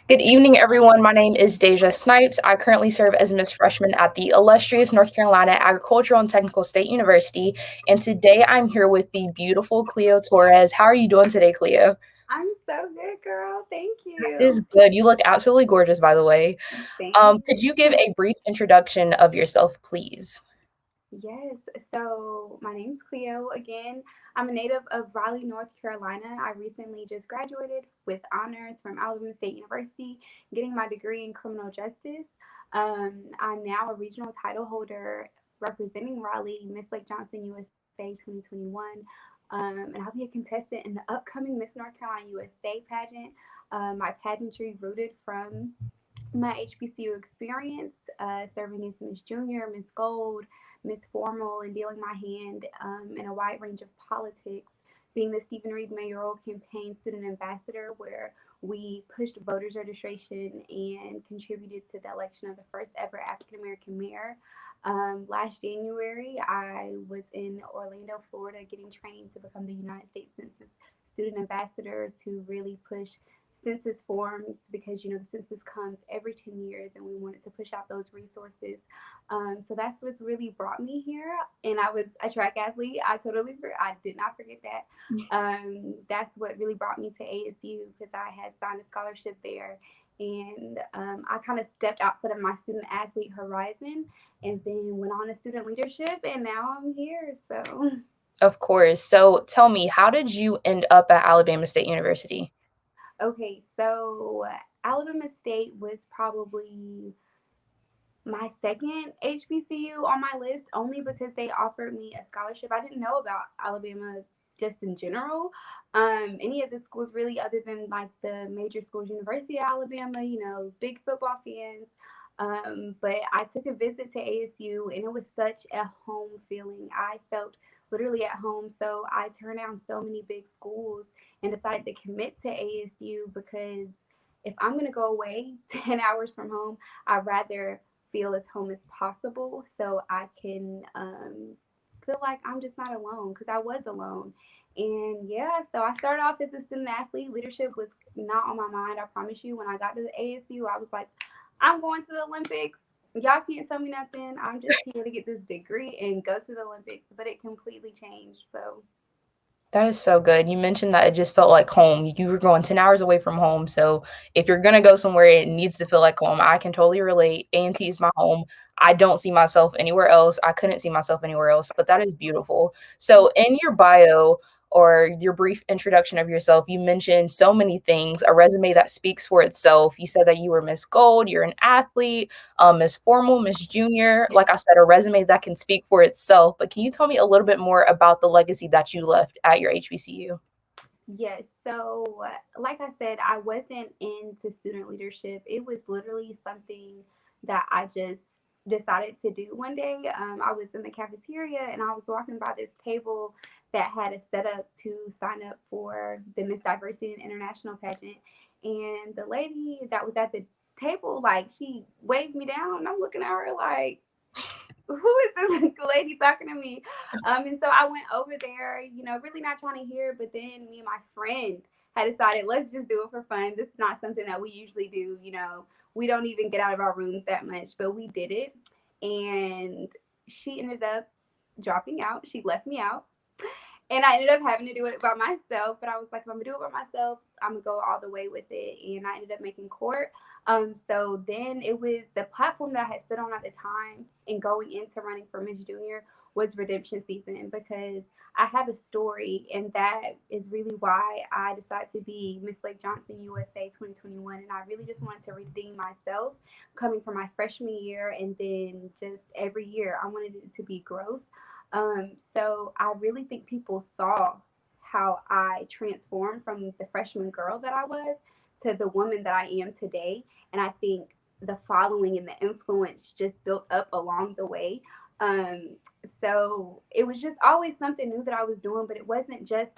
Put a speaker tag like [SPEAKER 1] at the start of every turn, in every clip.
[SPEAKER 1] Good evening, everyone. My name is Deja Snipes. I currently serve as Miss Freshman at the illustrious North Carolina Agricultural and Technical State University. And today I'm here with the beautiful Kleo Torres. How are you doing today, Kleo?
[SPEAKER 2] I'm so good, girl. Thank
[SPEAKER 1] It is
[SPEAKER 2] you.
[SPEAKER 1] good. You look absolutely gorgeous, by the way.
[SPEAKER 2] Thank
[SPEAKER 1] Could you give
[SPEAKER 2] you.
[SPEAKER 1] a brief introduction of yourself, please?
[SPEAKER 2] Yes. So my name's Cleo again. I'm a native of Raleigh, North Carolina. I recently just graduated with honors from Alabama State University, getting my degree in criminal justice. I'm now a regional title holder representing Raleigh, Miss Lake Johnson USA 2021. And I'll be a contestant in the upcoming Miss North Carolina USA pageant. My pageantry rooted from my HBCU experience, serving as Miss Junior, Miss Gold, Miss Formal, and dealing my hand in a wide range of politics, being the Stephen Reed mayoral campaign student ambassador, where we pushed voters registration and contributed to the election of the first ever African American mayor. Last January, I was in Orlando, Florida, getting training to become the United States Census student ambassador to really push census forms because the census comes every 10 years and we wanted to push out those resources. So that's what's really brought me here. And I was a track athlete. I did not forget that. That's what really brought me to ASU because I had signed a scholarship there. And I kind of stepped outside of my student athlete horizon and then went on to student leadership. And now I'm here. So,
[SPEAKER 1] Of course. So tell me, how did you end up at Alabama State University?
[SPEAKER 2] okay. So, Alabama State was probably my second HBCU on my list only because they offered me a scholarship. I didn't know about Alabama just in general. Any of the schools really, other than like the major schools, University of Alabama, big football fans. But I took a visit to ASU and it was such a home feeling. I felt literally at home. So I turned down so many big schools and decided to commit to ASU because if I'm going to go away 10 hours from home, I'd rather feel as home as possible so I can feel like I'm just not alone because I was alone. And yeah, so I started off as a student athlete. Leadership was not on my mind, I promise you. When I got to the ASU, I was like, I'm going to the Olympics. Y'all can't tell me nothing. I'm just here to get this degree and go to the Olympics. But it completely changed. So,
[SPEAKER 1] That is so good. You mentioned that it just felt like home. You were going 10 hours away from home. So if you're going to go somewhere, it needs to feel like home. I can totally relate. A&T is my home. I don't see myself anywhere else. I couldn't see myself anywhere else, but that is beautiful. So in your bio or your brief introduction of yourself, you mentioned so many things, a resume that speaks for itself. You said that you were Miss Gold, you're an athlete, Miss Formal, Miss Junior. Like I said, a resume that can speak for itself. But can you tell me a little bit more about the legacy that you left at your HBCU?
[SPEAKER 2] yes. So, like I said, I wasn't into student leadership. It was literally something that I just decided to do one day. I was in the cafeteria and I was walking by this table that had a setup to sign up for the Miss Diversity and International pageant. And the lady that was at the table, like, she waved me down. And I'm looking at her like, who is this lady talking to me? And so I went over there, really not trying to hear. But then me and my friend had decided, let's just do it for fun. This is not something that we usually do. We don't even get out of our rooms that much, but we did it. And she ended up dropping out. She left me out. And I ended up having to do it by myself. But I was like, if I'm gonna do it by myself, I'm gonna go all the way with it. And I ended up making court. So then it was the platform that I had stood on at the time and going into running for Miss Junior was redemption season because I have a story, and that is really why I decided to be Miss Lake Johnson USA 2021. And I really just wanted to redeem myself coming from my freshman year, and then just every year I wanted it to be growth. So I really think people saw how I transformed from the freshman girl that I was to the woman that I am today. And I think the following and the influence just built up along the way. Um, so it was just always something new that I was doing, but it wasn't just,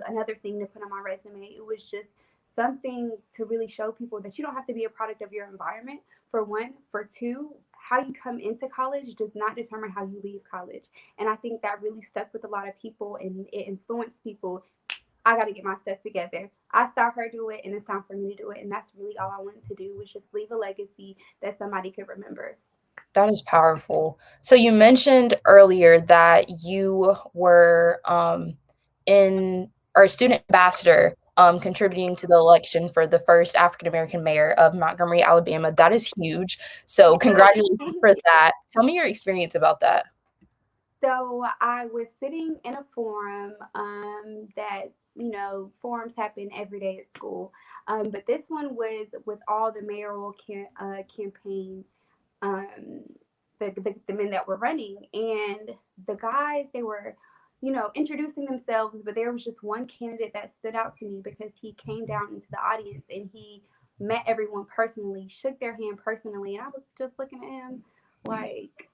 [SPEAKER 2] another thing to put on my resume. It was just something to really show people that you don't have to be a product of your environment, for one. For two, how you come into college does not determine how you leave college. And I think that really stuck with a lot of people and it influenced people I got to get my stuff together. I saw her do it, and it's time for me to do it. And that's really all I wanted to do was just leave a legacy that somebody could remember.
[SPEAKER 1] That is powerful. So you mentioned earlier that you were in or a student ambassador contributing to the election for the first African American mayor of Montgomery, Alabama. That is huge. So congratulations for that. Tell me your experience about that.
[SPEAKER 2] So I was sitting in a forum that, forums happen every day at school. But this one was with all the mayoral campaign, um, the men that were running. And the guys, they were, introducing themselves, but there was just one candidate that stood out to me because he came down into the audience and he met everyone personally, shook their hand personally. And I was just looking at him like,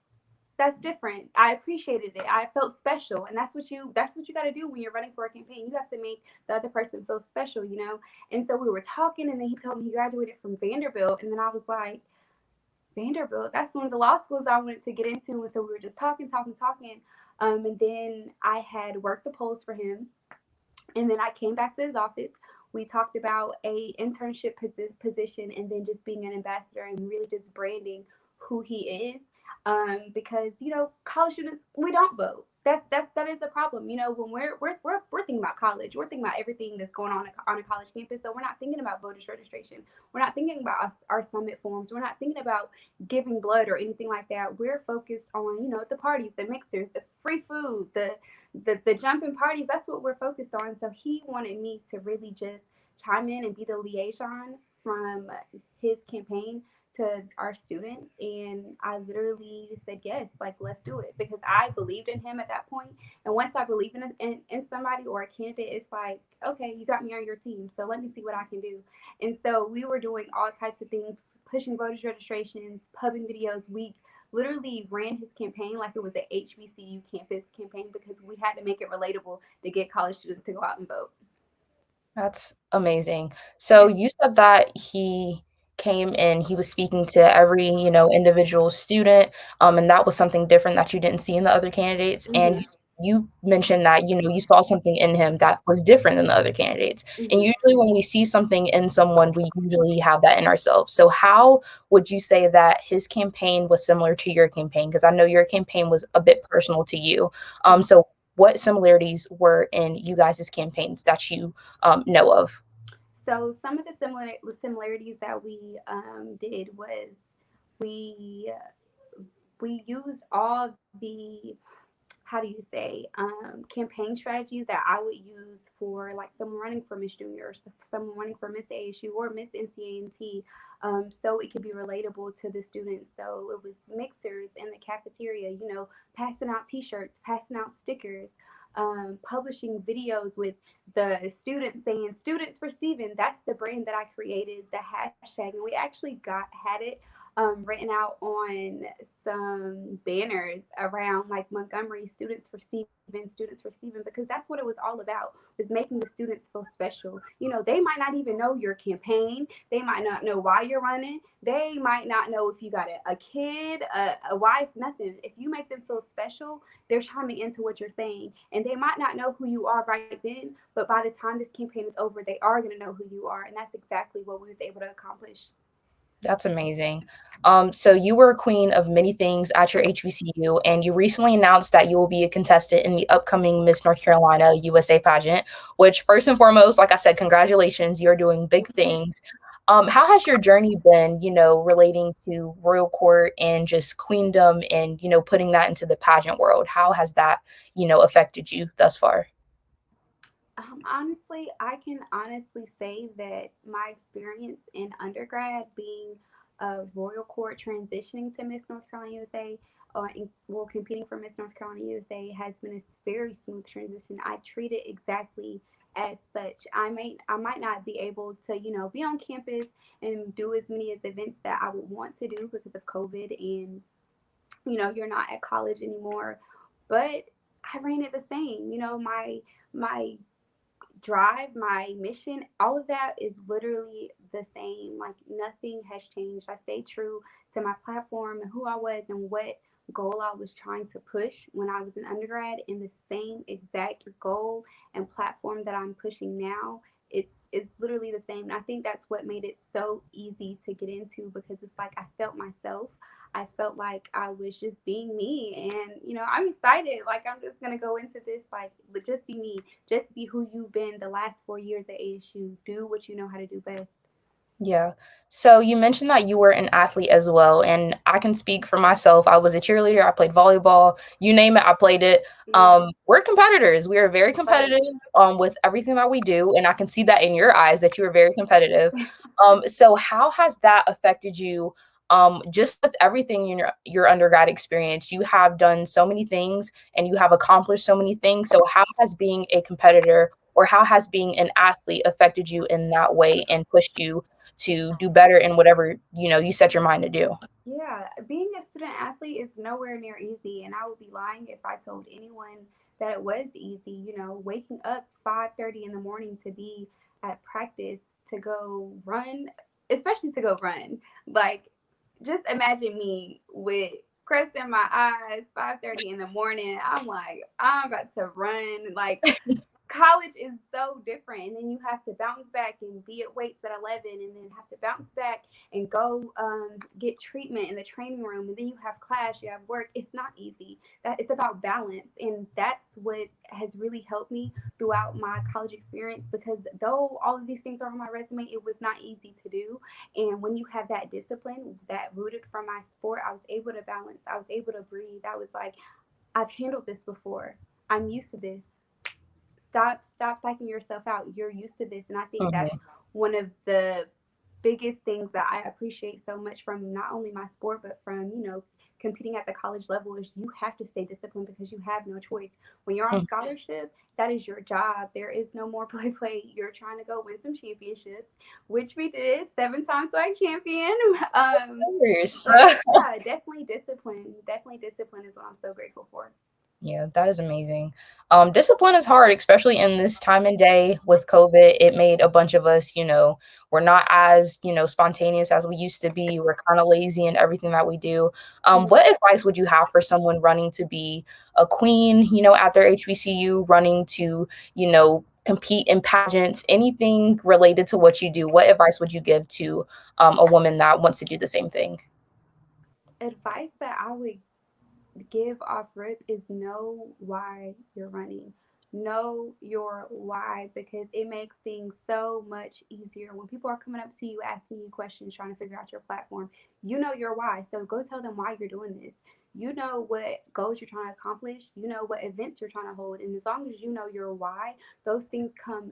[SPEAKER 2] that's different. I appreciated it. I felt special, and that's what you got to do when you're running for a campaign. You have to make the other person feel special. And so we were talking, and then he told me he graduated from Vanderbilt, and then I was like, Vanderbilt, that's one of the law schools I wanted to get into. And so we were just talking, talking, talking. And then I had worked the polls for him, and then I came back to his office. We talked about a internship position, and then just being an ambassador and really just branding who he is. Because college students, we don't vote. That is a problem. When we're thinking about college, we're thinking about everything that's going on a college campus. So we're not thinking about voters registration. We're not thinking about our summit forms. We're not thinking about giving blood or anything like that. We're focused on the parties, the mixers, the free food, the jumping parties. That's what we're focused on. So he wanted me to really just chime in and be the liaison from his campaign to our students. And I literally said yes, like, let's do it, because I believed in him at that point. And once I believe in somebody or a candidate, it's like, okay, you got me on your team, so let me see what I can do. And so we were doing all types of things, pushing voters registrations, pubbing videos. We literally ran his campaign like it was an HBCU campus campaign, because we had to make it relatable to get college students to go out and vote.
[SPEAKER 1] That's amazing. So you said that he came in, he was speaking to every, individual student, and that was something different that you didn't see in the other candidates. And
[SPEAKER 2] Mhm.
[SPEAKER 1] you mentioned that, you saw something in him that was different than the other candidates. And
[SPEAKER 2] Mhm.
[SPEAKER 1] usually when we see something in someone, we usually have that in ourselves. So how would you say that his campaign was similar to your campaign? Because I know your campaign was a bit personal to you. So what similarities were in you guys' campaigns that you know of?
[SPEAKER 2] So some of the similarities that we did was we we used all the, how do you say, campaign strategies that I would use for like someone running for Miss Junior, or someone running for Miss ASU or Miss NCANT, so it could be relatable to the students. So it was mixers in the cafeteria, passing out T-shirts, passing out stickers, publishing videos with the students saying "Students for Stephen." That's the brand that I created, the hashtag, and we actually got had it written out on some banners around like Montgomery, "Students for Stephen, Students for Stephen," because that's what it was all about, was making the students feel special. They might not even know your campaign. They might not know why you're running. They might not know if you got a kid, a wife, nothing. If you make them feel special, they're chiming into what you're saying. And they might not know who you are right then, but by the time this campaign is over, they are going to know who you are. And that's exactly what we was able to accomplish.
[SPEAKER 1] That's amazing. So you were a queen of many things at your HBCU, and you recently announced that you will be a contestant in the upcoming Miss North Carolina USA pageant, which first and foremost, like I said, congratulations, you're doing big
[SPEAKER 2] Thank you.
[SPEAKER 1] things. How has your journey been, relating to royal court and just queendom and, putting that into the pageant world? How has that, affected you thus far?
[SPEAKER 2] Honestly, I can honestly say that my experience in undergrad, being a Royal Court, transitioning to Miss North Carolina USA, well, competing for Miss North Carolina USA, has been a very smooth transition. I treat it exactly as such. I might not be able to, be on campus and do as many as events that I would want to do because of COVID, and you're not at college anymore. But I ran it the same. My drive, my mission, all of that is literally the same. Like, nothing has changed. I stay true to my platform and who I was and goal I was trying to push when I was an undergrad and the same exact goal and platform that I'm pushing now. It's literally the same. And I think that's what made it so easy to get into because it's like I felt myself. I felt like I was just being me. And, I'm excited. Like, I'm just going to go into this, like, just be me. Just be who you've been the last 4 years at ASU. Do what you know how to do best.
[SPEAKER 1] Yeah. So you mentioned that you were an athlete as well, and I can speak for myself. I was a cheerleader. I played volleyball. You name it, I played it.
[SPEAKER 2] Yeah.
[SPEAKER 1] We're competitors. We are very
[SPEAKER 2] Right.
[SPEAKER 1] competitive with everything that we do, and I can see that in your eyes that you are very competitive. So how has that affected you? Just with everything in your undergrad experience, you have done so many things and you have accomplished so many things. So how has being a competitor or how has being an athlete affected you in that way and pushed you to do better in whatever, you set your mind to do?
[SPEAKER 2] Yeah, being a student athlete is nowhere near easy, and I would be lying if I told anyone that it was easy. Waking up 5:30 in the morning to be at practice to go run, especially to go run. Like, just imagine me with crust in my eyes, 5:30 in the morning. I'm like, I'm about to run. Like, college is so different, and then you have to bounce back and be at weights at 11 and then have to bounce back and go get treatment in the training room, and then you have class, you have work. It's not easy. That it's about balance, and that's what has really helped me throughout my college experience, because though all of these things are on my resume, it was not easy to do. And when you have that discipline that rooted from my sport, I was able to balance, I was able to breathe. I was like, I've handled this before, I'm used to this. Stop psyching yourself out. You're used to this. And I think that's
[SPEAKER 1] Mhm,
[SPEAKER 2] one of the biggest things that I appreciate so much from not only my sport but from, competing at the college level is you have to stay disciplined because you have no choice. When you're on
[SPEAKER 1] mhm.
[SPEAKER 2] scholarship, that is your job. There is no more play. You're trying to go win some championships, which we did, 7 times swag champion.
[SPEAKER 1] Of
[SPEAKER 2] But yeah, definitely discipline. Definitely discipline is what I'm so grateful for.
[SPEAKER 1] Yeah, that is amazing. Discipline is hard, especially in this time and day with COVID. It made a bunch of us, we're not as, spontaneous as we used to be. We're kind of lazy in everything that we do.
[SPEAKER 2] Mhm.
[SPEAKER 1] What advice would you have for someone running to be a queen, at their HBCU, running to, compete in pageants, anything related to what you do? What advice would you give to a woman that wants to do the same thing?
[SPEAKER 2] Advice that I would give off rip is know why you're running. Know your why, because it makes things so much easier. When people are coming up to you asking you questions, trying to figure out your platform, you know your why. So go tell them why you're doing this. You know what goals you're trying to accomplish. You know what events you're trying to hold. And as long as you know your why, those things come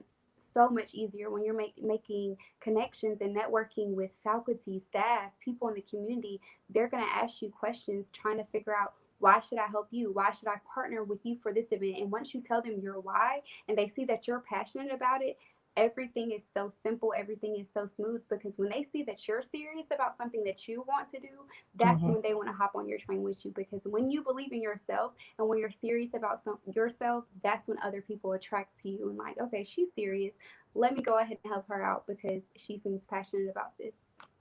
[SPEAKER 2] so much easier when you're making connections and networking with faculty, staff, people in the community. They're going to ask you questions trying to figure out, why should I help you? Why should I partner with you for this event? And once you tell them your why and they see that you're passionate about it, everything is so simple, everything is so smooth, because when they see that you're serious about something that you want to do, that's
[SPEAKER 1] Mhm.
[SPEAKER 2] when they want to hop on your train with you. Because when you believe in yourself and when you're serious about yourself, that's when other people attract to you and like, okay, she's serious. Let me go ahead and help her out because she seems passionate about this.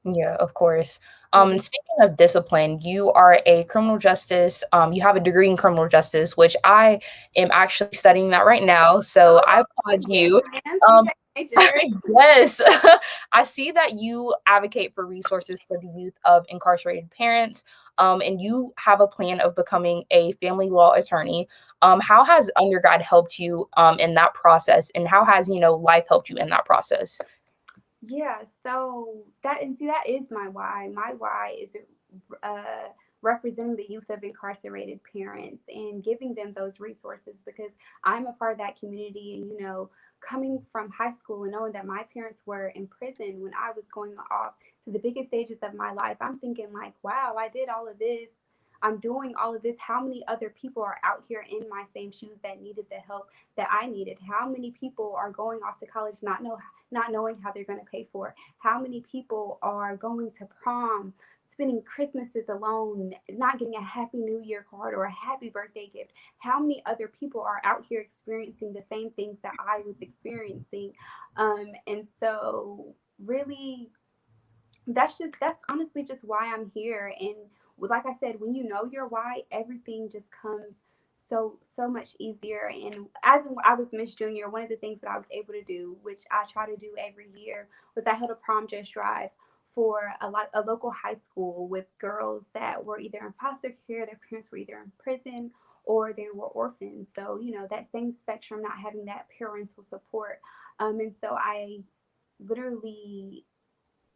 [SPEAKER 1] Yeah, of course.
[SPEAKER 2] Hmm.
[SPEAKER 1] Speaking of discipline, you are a criminal justice. You have a degree in criminal justice, which I am actually studying that right now. So I
[SPEAKER 2] Oh,
[SPEAKER 1] applaud
[SPEAKER 2] yes,
[SPEAKER 1] you.
[SPEAKER 2] man.
[SPEAKER 1] Um,
[SPEAKER 2] CJ major.
[SPEAKER 1] yes, I see that you advocate for resources for the youth of incarcerated parents, and you have a plan of becoming a family law attorney. How has undergrad helped you in that process, and how has life helped you in that process?
[SPEAKER 2] Yeah, so that, and see, that is my why. My why is uh, representing the youth of incarcerated parents and giving them those resources, because I'm a part of that community. And, coming from high school and knowing that my parents were in prison when I was going off to the biggest stages of my life, I'm thinking, like, wow, I did all of this. I'm doing all of this. How many other people are out here in my same shoes that needed the help that I needed? How many people are going off to college not knowing how they're going to pay for it? How many people are going to prom, spending Christmases alone, not getting a Happy New Year card or a happy birthday gift? How many other people are out here experiencing the same things that I was experiencing? And so, really, that's honestly just why I'm here. And like I said, when you know your why, everything just comes so much easier. And as I was Miss Junior, one of the things that I was able to do, which I try to do every year, was I held a prom dress drive for a local high school with girls that were either in foster care, their parents were either in prison or they were orphans. So, that same spectrum, not having that parental support. And so I literally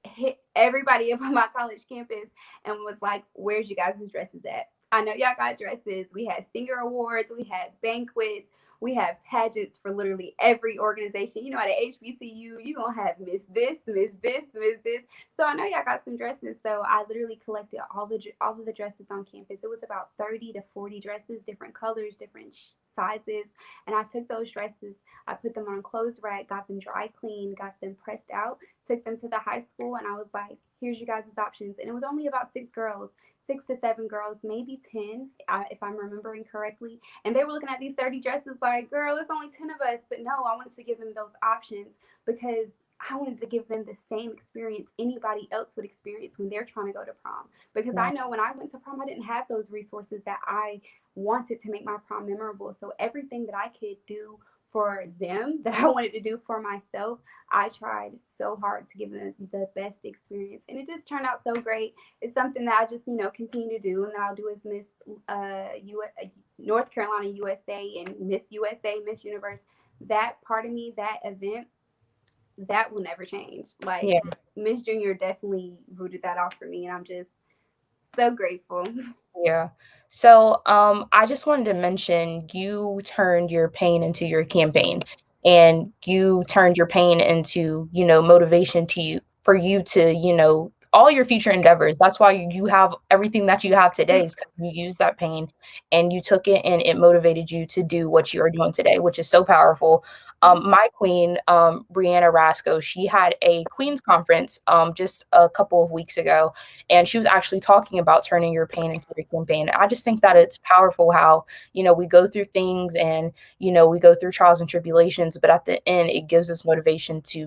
[SPEAKER 2] hit everybody up on my college campus and was like, "Where's you guys' dresses at? I know y'all got dresses." We had singer awards, we had banquets, we have pageants for literally every organization. At a HBCU, you gonna have Miss this, Miss this, Miss this. So I know y'all got some dresses. So I literally collected all of the dresses on campus. It was about 30 to 40 dresses, different colors, different sizes, and I took those dresses. I put them on clothes rack, got them dry cleaned, got them pressed out, took them to the high school, and I was like, "Here's you guys' options." And it was only about 6 girls, 6 to 7 girls, maybe 10, if I'm remembering correctly. And they were looking at these 30 dresses like, "Girl, it's only 10 of us." But no, I wanted to give them those options because I wanted to give them the same experience anybody else would experience when they're trying to go to prom. Because
[SPEAKER 1] Yeah.
[SPEAKER 2] I know when I went to prom, I didn't have those resources that I wanted to make my prom memorable. So everything that I could do for them that I wanted to do for myself, I tried so hard to give them the best experience, and it just turned out so great. It's something that I just continue to do, and I'll do as Miss North Carolina USA and Miss USA, Miss Universe. That part of me, that event, that will never change. Like
[SPEAKER 1] Yeah.
[SPEAKER 2] Miss Junior definitely rooted that off for me, and I'm just so grateful.
[SPEAKER 1] Yeah. So, I just wanted to mention you turned your pain into your campaign, and you turned your pain into, motivation to you for you to, all your future endeavors. That's why you have everything that you have today is 'cause you used that pain and you took it and it motivated you to do what you are doing today, which is so powerful. My queen, Brianna Rasco, she had a Queen's conference just a couple of weeks ago, and she was actually talking about turning your pain into your campaign. I just think that it's powerful how, we go through things and, we go through trials and tribulations, but at the end, it gives us motivation to,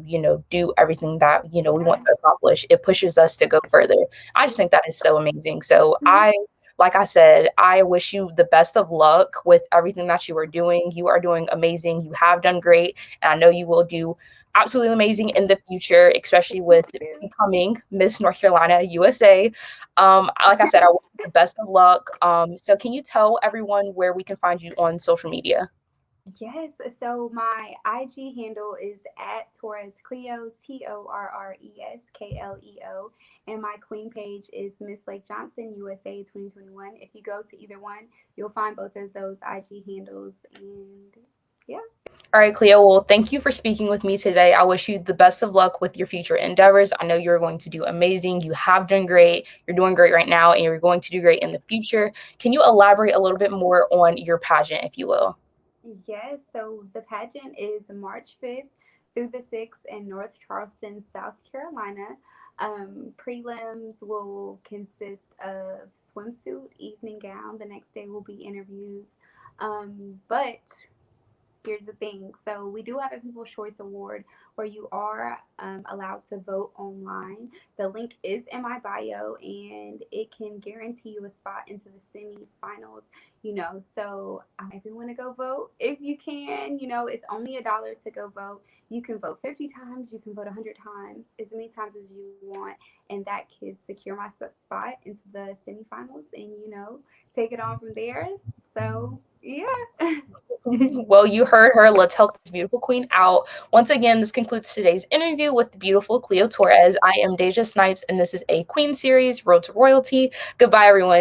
[SPEAKER 1] do everything that, we want
[SPEAKER 2] Yeah.
[SPEAKER 1] to accomplish. It pushes us to go further. I just think that is so amazing. So
[SPEAKER 2] Mhm.
[SPEAKER 1] like I said, I wish you the best of luck with everything that you are doing. You are doing amazing. You have done great. And I know you will do absolutely amazing in the future, especially with
[SPEAKER 2] Thank you.
[SPEAKER 1] becoming Miss North Carolina USA. Like I said, I wish you the best of luck. So can you tell everyone where we can find you on social media?
[SPEAKER 2] Yes, so my IG handle is at Torres Cleo, TorresKleo, and my queen page is Miss Lake Johnson USA 2021. If you go to either one, you'll find both of those IG handles, and yeah.
[SPEAKER 1] All right, Cleo. Well, thank you for speaking with me today. I wish you the best of luck with your future endeavors. I know you're going to do amazing. You have done great. You're doing great right now, and you're going to do great in the future. Can you elaborate a little bit more on your pageant, if you will?
[SPEAKER 2] Yes, so the pageant is March 5th through the 6th in North Charleston, South Carolina. Prelims will consist of swimsuit, evening gown. The next day will be interviews. But here's the thing. So we do have a People's Choice Award where you are allowed to vote online. The link is in my bio, and it can guarantee you a spot into the semifinals. So everyone to go vote if you can. It's only $1 to go vote. You can vote 50 times. You can vote 100 times, as many times as you want, and that could secure my spot into the semifinals, and take it on from there. So yeah.
[SPEAKER 1] Well, you heard her. Let's help this beautiful queen out. Once again, this concludes today's interview with the beautiful Cleo Torres. I am Deja Snipes, and this is a Queen series, Road to Royalty. Goodbye, everyone.